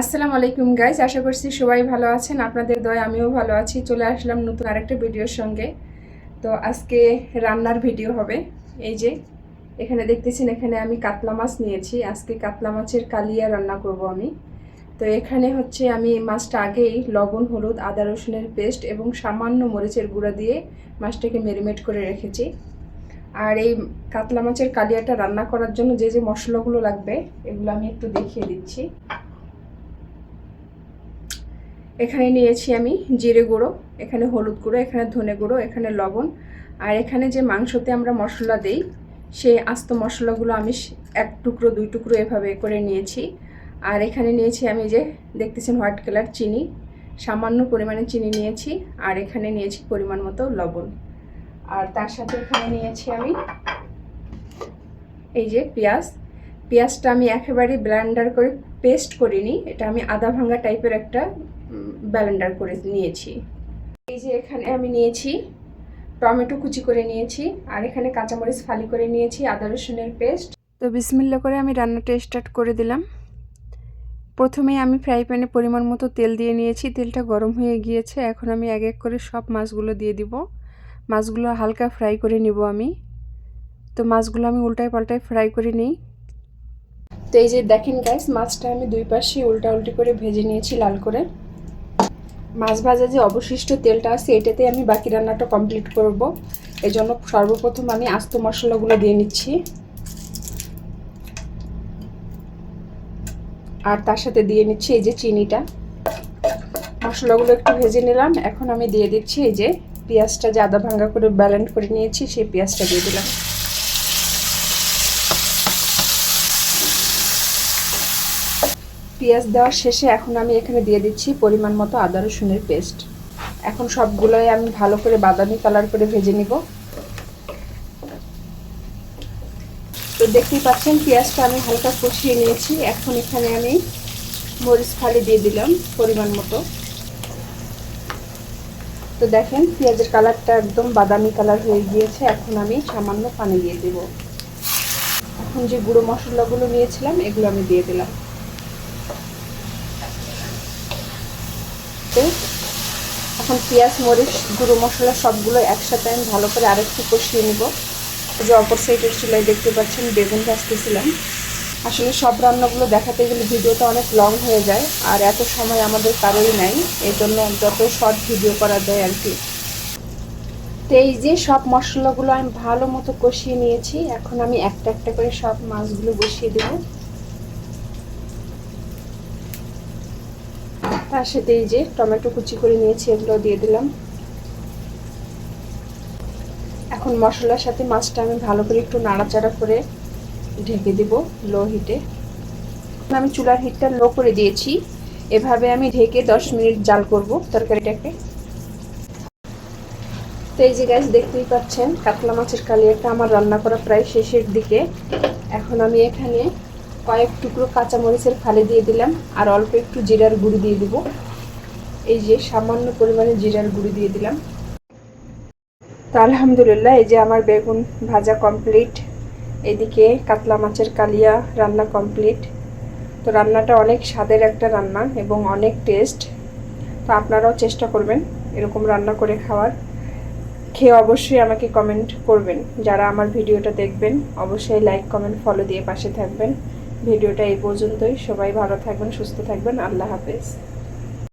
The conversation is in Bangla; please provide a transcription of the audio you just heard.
আসসালামু আলাইকুম গাইজ, আশা করছি সবাই ভালো আছেন। আপনাদের দয়ায় আমিও ভালো আছি। চলে আসলাম নতুন আরেকটা ভিডিওর সঙ্গে। তো আজকে রান্নার ভিডিও হবে। এই যে এখানে দেখতেছেন, এখানে আমি কাতলা মাছ নিয়েছি। আজকে কাতলা মাছের কালিয়া রান্না করব আমি। তো এখানে হচ্ছে আমি মাছটা আগেই লবণ, হলুদ, আদা রসুনের পেস্ট এবং সামান্য মরিচের গুঁড়া দিয়ে মাছটাকে ম্যারিনেট করে রেখেছি। আর এই কাতলা মাছের কালিয়াটা রান্না করার জন্য যে যে মশলাগুলো লাগবে এগুলো আমি একটু দেখিয়ে দিচ্ছি। এখানে নিয়েছি আমি জিরে গুঁড়ো, এখানে হলুদ গুঁড়ো, এখানে ধনে গুঁড়ো, এখানে লবণ। আর এখানে যে মাংসতে আমরা মশলা দেই সেই আস্ত মশলাগুলো আমি এক টুকরো দুই টুকরো এভাবে করে নিয়েছি। আর এখানে নিয়েছি আমি যে দেখতেছেন হোয়াইট কালার চিনি, সামান্য পরিমাণে চিনি নিয়েছি। আর এখানে নিয়েছি পরিমাণ মতো লবণ। আর তার সাথে এখানে নিয়েছি আমি এই যে পেঁয়াজটা আমি একেবারে ব্লেন্ডার করে পেস্ট করিনি, এটা আমি আধা ভাঙা টাইপের একটা ব্লেন্ডার করে নিয়েছি। এই যে এখানে আমি নিয়েছি টমেটো কুচি করে নিয়েছি, আর এখানে কাঁচামরিচ ফালি করে নিয়েছি, আদা রসুনের পেস্ট। তো বিসমিল্লাহ করে আমি রান্নাটা স্টার্ট করে দিলাম। প্রথমে আমি ফ্রাই প্যানে পরিমাণ মতো তেল দিয়ে নিয়েছি, তেলটা গরম হয়ে গিয়েছে। এখন আমি এক এক করে সব মাছগুলো দিয়ে দিব। মাছগুলো হালকা ফ্রাই করে নিব আমি। তো মাছগুলো আমি উল্টায় পাল্টায় ফ্রাই করে নিই। তো এই যে দেখেন গাইস, মাছটা আমি দুই পাশে উল্টা উল্টি করে ভেজে নিয়েছি লাল করে। মাছ ভাজা যে অবশিষ্ট তেলটা আছে এটাতে আমি বাকি রান্নাটা কমপ্লিট করব। এজন্য সর্বপ্রথম আমি আস্ত মশলাগুলো দিয়ে নিচ্ছি, আর তার সাথে দিয়ে নিচ্ছি এই যে চিনিটা। মশলাগুলো একটু ভেজে নিলাম। এখন আমি দিয়ে দিচ্ছি এই যে পেঁয়াজটা যে আদা ভাঙা করে ব্লেন্ড করে নিয়েছি সেই পেঁয়াজটা দিয়ে দিলাম। পেঁয়াজ দেওয়ার শেষে এখন আমি এখানে দিয়ে দিচ্ছি পরিমাণ মতো আদা রসুনের পেস্ট। এখন সবগুলোই আমি ভালো করে বাদামি কালার করে ভেজে নিব। তো দেখতেই পাচ্ছেন পেঁয়াজটা আমি হালকা কষিয়ে নিয়েছি। এখন এখানে আমি মরিচ ফালি দিয়ে দিলাম পরিমাণ মতো। তো দেখেন পেঁয়াজের কালারটা একদম বাদামি কালার হয়ে গিয়েছে। এখন আমি সামান্য পানি দিয়ে দেব। এখন যে গুঁড়ো মশলাগুলো নিয়েছিলাম এগুলো আমি দিয়ে দিলাম। এখন পেঁয়াজ, মরিচ, গুঁড়ো মশলা সবগুলো একসাথে আমি ভালো করে আরেকটু কষিয়ে নিব। যে অপর সাইডের চুলায় দেখতে পাচ্ছেন বেগুন ভাজতেছিলাম। আসলে সব রান্নাগুলো দেখাতে গেলে ভিডিওটা অনেক লং হয়ে যায়, আর এত সময় আমাদের কারোই নাই। এই জন্য যত শর্ট ভিডিও করা যায় আর কি। তো এই যে সব মশলাগুলো আমি ভালো মতো কষিয়ে নিয়েছি। এখন আমি একটা একটা করে সব মাছগুলো বসিয়ে দেব। তার সাথে এই যে টমেটো কুচি করে নিয়েছি এগুলো দিয়ে দিলাম। এখন মশলার সাথে মাছটা আমি ভালো করে একটু নাড়াচাড়া করে ঢেকে দেব লো হিটে। আমি চুলার হিটটা লো করে দিয়েছি। এভাবে আমি ঢেকে 10 মিনিট জাল করব তরকারিটাকে। তো এই যে গাইস দেখতেই পাচ্ছেন কাতলা মাছের কালিয়াটা আমার রান্না করা প্রায় শেষের দিকে। এখন আমি এখানে কয়েক টুকরো কাঁচামরিচের ফালি দিয়ে দিলাম, আর অল্প একটু জিরার গুঁড়ি দিয়ে দিব। এই যে সামান্য পরিমাণে জিরার গুঁড়ি দিয়ে দিলাম। তো আলহামদুলিল্লাহ এই যে আমার বেগুন ভাজা কমপ্লিট, এদিকে কাতলা মাছের কালিয়া রান্না কমপ্লিট। তো রান্নাটা অনেক স্বাদের একটা রান্না এবং অনেক টেস্ট। তো আপনারাও চেষ্টা করবেন এরকম রান্না করে খাওয়ার। খেয়ে অবশ্যই আমাকে কমেন্ট করবেন। যারা আমার ভিডিওটা দেখবেন অবশ্যই লাইক, কমেন্ট, ফলো দিয়ে পাশে থাকবেন। ভিডিওটা এই পর্যন্তই। সবাই ভালো থাকবেন, সুস্থ থাকবেন। আল্লাহ হাফেজ।